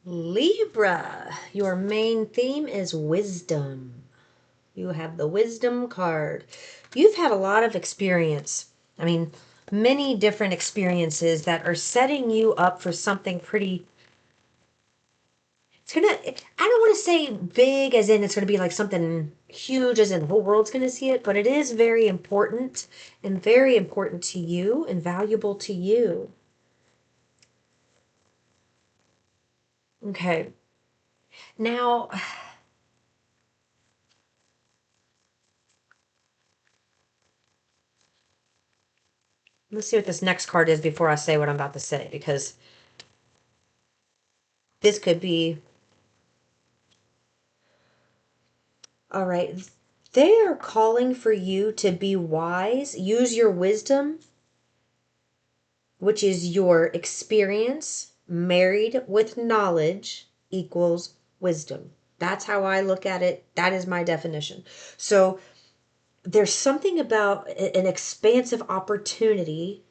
Libra, your main theme is wisdom. You have the wisdom card. You've had a lot of experience. I mean, many different experiences that are setting you up for something pretty. I don't want to say big as in it's going to be like something huge as in the whole world's going to see it, but it is very important and very important to you and valuable to you. Okay. Now, let's see what this next card is before I say what I'm about to say, because this could be. All right. They are calling for you to be wise. Use your wisdom, which is your experience married with knowledge equals wisdom. That's how I look at it. That is my definition. So there's something about an expansive opportunity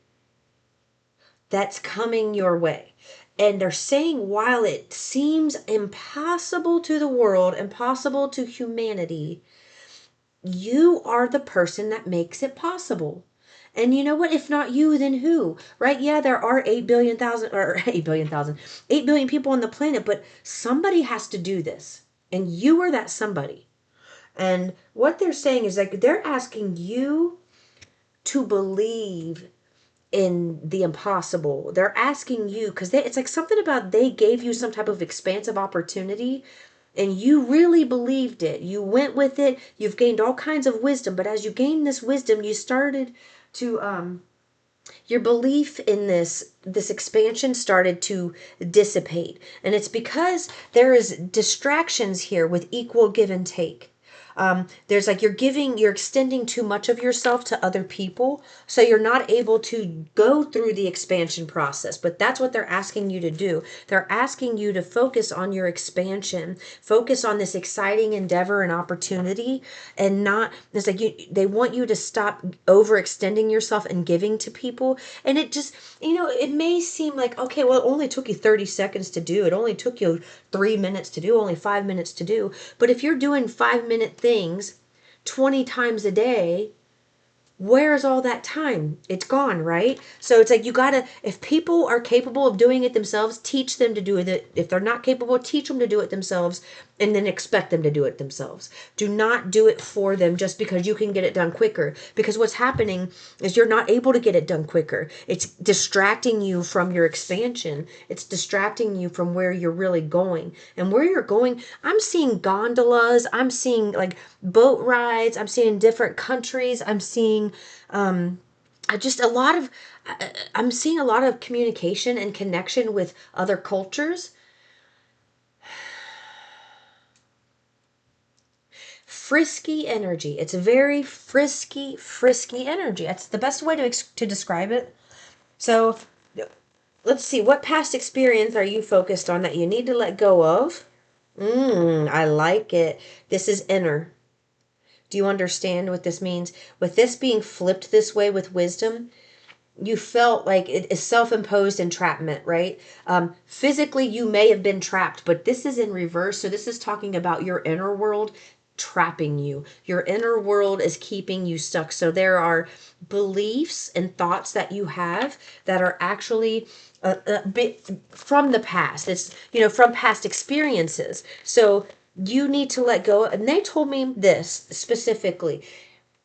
that's coming your way. And they're saying, while it seems impossible to the world, impossible to humanity, you are the person that makes it possible. And you know what? If not you, then who? Right? Yeah, there are 8 billion thousand or 8 billion thousand, 8 billion people on the planet, but somebody has to do this. And you are that somebody. And what they're saying is like they're asking you to believe in the impossible. They're asking you because it's like something about they gave you some type of expansive opportunity and you really believed it. You went with it. You've gained all kinds of wisdom, but as you gained this wisdom, you started to your belief in this expansion started to dissipate. And it's because there is distractions here with equal give and take. There's like you're extending too much of yourself to other people, so you're not able to go through the expansion process. But that's what they're asking you to do. They're asking you to focus on your expansion, focus on this exciting endeavor and opportunity, and not, it's like they want you to stop overextending yourself and giving to people. And it just, it may seem like, okay, well, it only took you 30 seconds to do, it only took you 3 minutes to do, only 5 minutes to do. But if you're doing 5-minute things 20 times a day, where's all that time? It's gone, right? So it's like you gotta, if people are capable of doing it themselves, teach them to do it. If they're not capable, teach them to do it themselves and then expect them to do it themselves. Do not do it for them just because you can get it done quicker. Because what's happening is you're not able to get it done quicker. It's distracting you from your expansion. It's distracting you from where you're really going. And where you're going, I'm seeing gondolas, I'm seeing like boat rides, I'm seeing different countries, I'm seeing just a lot of I'm seeing a lot of communication and connection with other cultures. Frisky energy. It's a very frisky energy. That's the best way to describe it. So let's see, what past experience are you focused on that you need to let go of? I like it. This is inner. Do you understand what this means? With this being flipped this way with wisdom, you felt like it is self-imposed entrapment, right? Physically, you may have been trapped, but this is in reverse. So this is talking about your inner world trapping you. Your inner world is keeping you stuck. So there are beliefs and thoughts that you have that are actually a bit from the past. It's, from past experiences. So you need to let go. And they told me this specifically.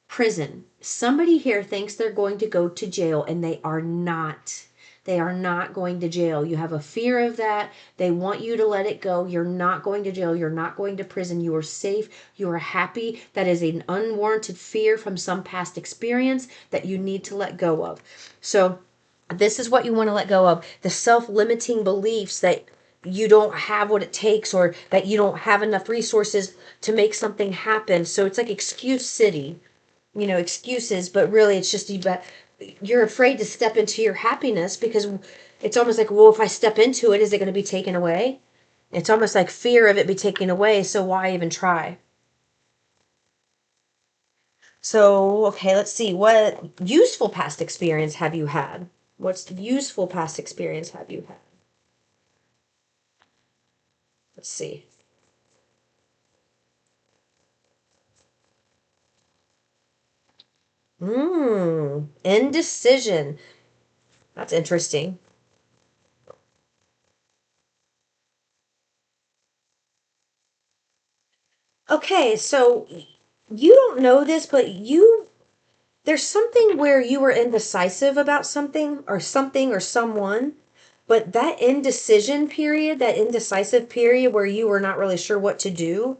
Prison. Somebody here thinks they're going to go to jail and they are not. They are not going to jail. You have a fear of that. They want you to let it go. You're not going to jail. You're not going to prison. You are safe. You are happy. That is an unwarranted fear from some past experience that you need to let go of. So this is what you want to let go of. The self-limiting beliefs that you don't have what it takes or that you don't have enough resources to make something happen. So it's like excuse city, excuses, but really it's just you're afraid to step into your happiness because it's almost like, well, if I step into it, is it going to be taken away? It's almost like fear of it be taken away, so why even try? So, okay, let's see. What useful past experience have you had? What's the useful past experience have you had? Let's see. Indecision. That's interesting. Okay, so you don't know this, but there's something where you were indecisive about something or someone, but that indecision period, that indecisive period where you were not really sure what to do,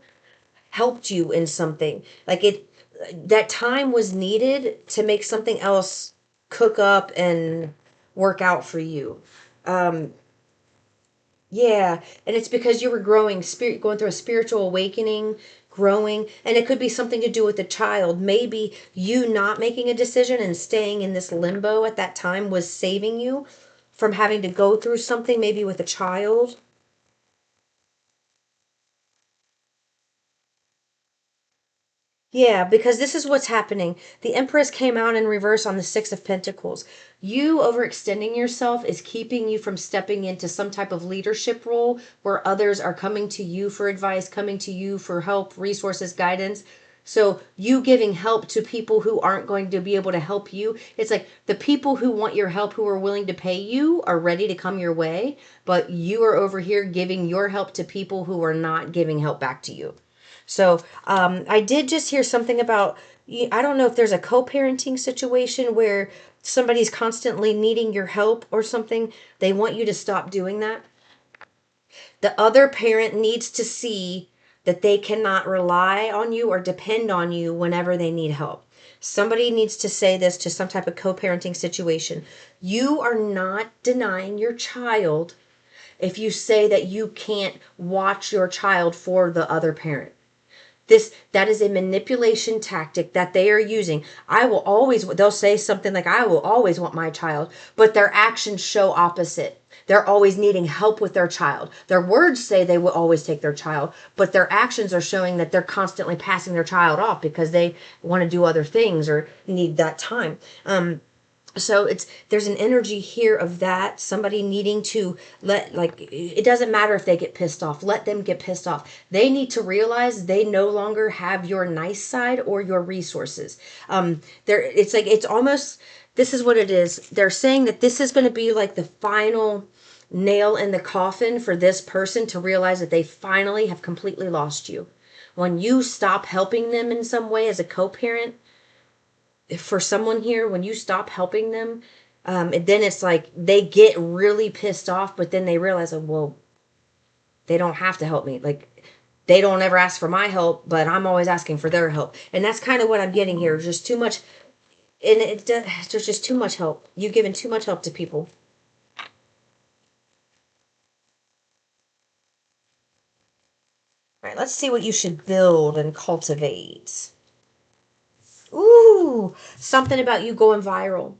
helped you in something. Like that time was needed to make something else cook up and work out for you. Um, yeah, and it's because you were growing, spirit, going through a spiritual awakening, growing, and it could be something to do with the child. Maybe you not making a decision and staying in this limbo at that time was saving you from having to go through something, maybe with a child. Yeah, because this is what's happening. The Empress came out in reverse on the Six of Pentacles. You overextending yourself is keeping you from stepping into some type of leadership role where others are coming to you for advice, coming to you for help, resources, guidance. So you giving help to people who aren't going to be able to help you. It's like the people who want your help, who are willing to pay you, are ready to come your way, but you are over here giving your help to people who are not giving help back to you. So I did just hear something about, I don't know if there's a co parenting situation where somebody's constantly needing your help or something. They want you to stop doing that. The other parent needs to see that they cannot rely on you or depend on you whenever they need help. Somebody needs to say this to some type of co parenting situation. You are not denying your child if you say that you can't watch your child for the other parent. That is a manipulation tactic that they are using. I will always, they'll say something like, I will always want my child, but their actions show opposite. They're always needing help with their child. Their words say they will always take their child, but their actions are showing that they're constantly passing their child off because they want to do other things or need that time. So there's an energy here of that, somebody needing to let, like, it doesn't matter if they get pissed off, let them get pissed off. They need to realize they no longer have your nice side or your resources. There, it's like, it's almost, this is what it is, they're saying that this is going to be like the final nail in the coffin for this person to realize that they finally have completely lost you. When you stop helping them in some way as a co-parent, for someone here, when you stop helping them, and then it's like they get really pissed off, but then they realize, oh, well, they don't have to help me. Like, they don't ever ask for my help, but I'm always asking for their help. And that's kind of what I'm getting here. Just too much, and there's just too much help. You've given too much help to people. All right, let's see what you should build and cultivate. Ooh, something about you going viral.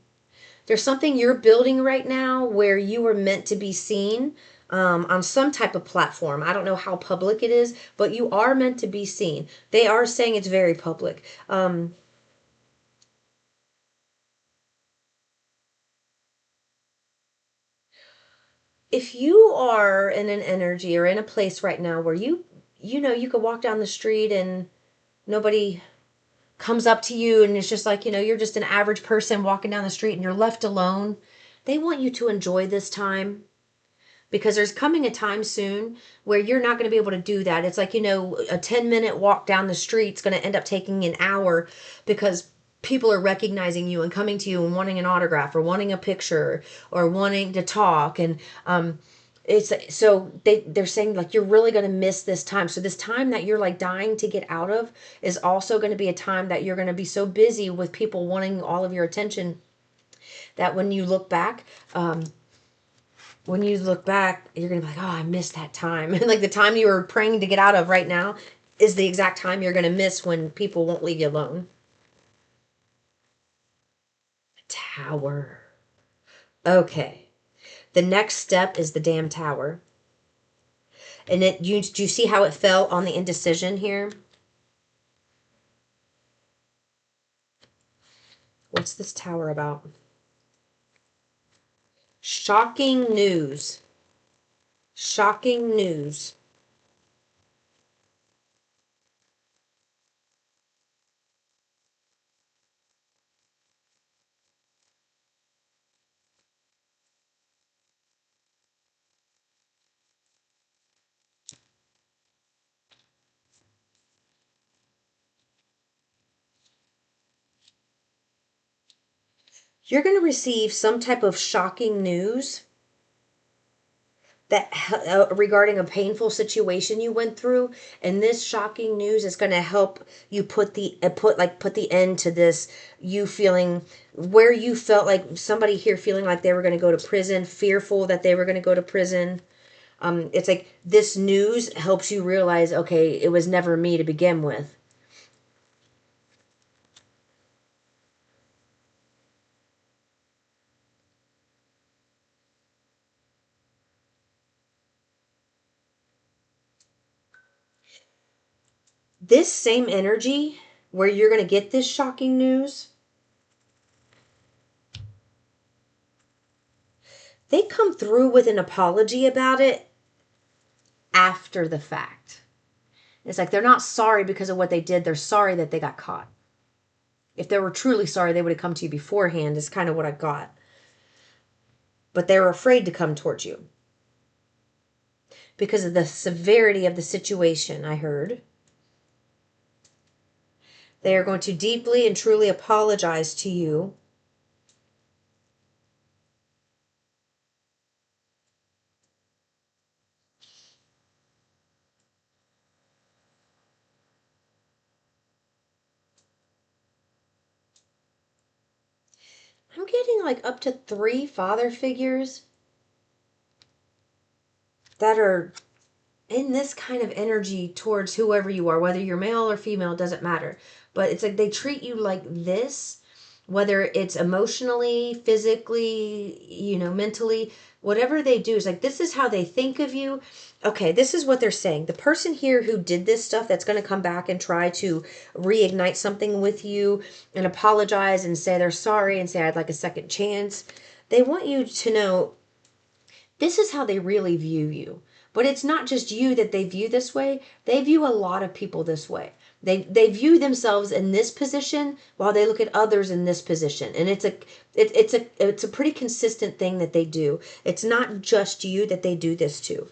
There's something you're building right now where you were meant to be seen on some type of platform. I don't know how public it is, but you are meant to be seen. They are saying it's very public. If you are in an energy or in a place right now where you could walk down the street and nobody comes up to you and it's just like, you're just an average person walking down the street and you're left alone, they want you to enjoy this time, because there's coming a time soon where you're not going to be able to do that. It's like, a 10-minute walk down the street is going to end up taking an hour because people are recognizing you and coming to you and wanting an autograph or wanting a picture or wanting to talk. And it's so they're saying like you're really going to miss this time. So this time that you're like dying to get out of is also going to be a time that you're going to be so busy with people wanting all of your attention that when you look back, you're going to be like, oh, I missed that time. And like the time you were praying to get out of right now is the exact time you're going to miss when people won't leave you alone. Tower. Okay. The next step is the damn tower. And do you see how it fell on the indecision here? What's this tower about? Shocking news. Shocking news. You're going to receive some type of shocking news that regarding a painful situation you went through, and this shocking news is going to help you put the end to this, you feeling where you felt like somebody here feeling like they were going to go to prison, fearful that they were going to go to prison. It's like this news helps you realize, okay, it was never me to begin with. This same energy where you're going to get this shocking news, they come through with an apology about it after the fact. It's like they're not sorry because of what they did. They're sorry that they got caught. If they were truly sorry, they would have come to you beforehand, is kind of what I got. But they were afraid to come towards you because of the severity of the situation, I heard. They are going to deeply and truly apologize to you. I'm getting like up to 3 father figures that are in this kind of energy towards whoever you are, whether you're male or female, doesn't matter. But it's like they treat you like this, whether it's emotionally, physically, mentally, whatever they do is like, this is how they think of you. Okay, this is what they're saying. The person here who did this stuff that's going to come back and try to reignite something with you and apologize and say they're sorry and say, I'd like a second chance. They want you to know this is how they really view you. But it's not just you that they view this way. They view a lot of people this way. They view themselves in this position while they look at others in this position. And it's a pretty consistent thing that they do. It's not just you that they do this to.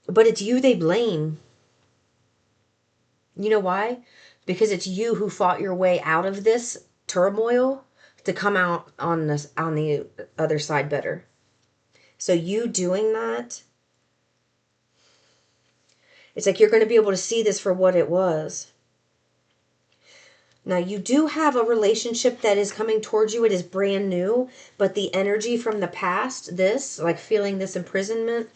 But it's you they blame. You know why? Because it's you who fought your way out of this turmoil to come out on the other side better. So you doing that, it's like you're going to be able to see this for what it was. Now, you do have a relationship that is coming towards you. It is brand new, but the energy from the past, this, like feeling this imprisonment,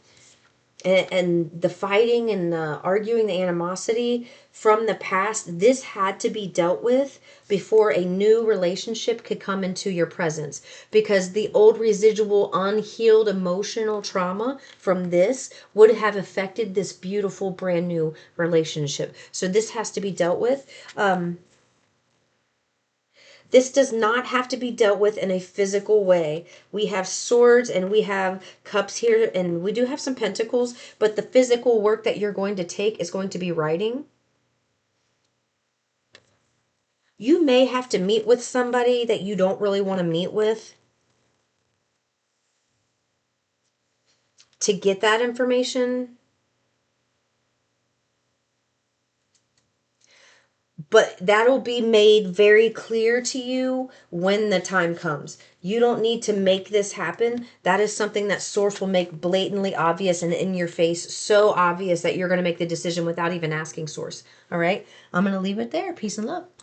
and the fighting and the arguing, the animosity from the past, this had to be dealt with before a new relationship could come into your presence, because the old residual unhealed emotional trauma from this would have affected this beautiful brand new relationship. So this has to be dealt with. This does not have to be dealt with in a physical way. We have swords and we have cups here, and we do have some pentacles, but the physical work that you're going to take is going to be writing. You may have to meet with somebody that you don't really want to meet with to get that information. But that'll be made very clear to you when the time comes. You don't need to make this happen. That is something that Source will make blatantly obvious and in your face, so obvious that you're going to make the decision without even asking Source. All right? I'm going to leave it there. Peace and love.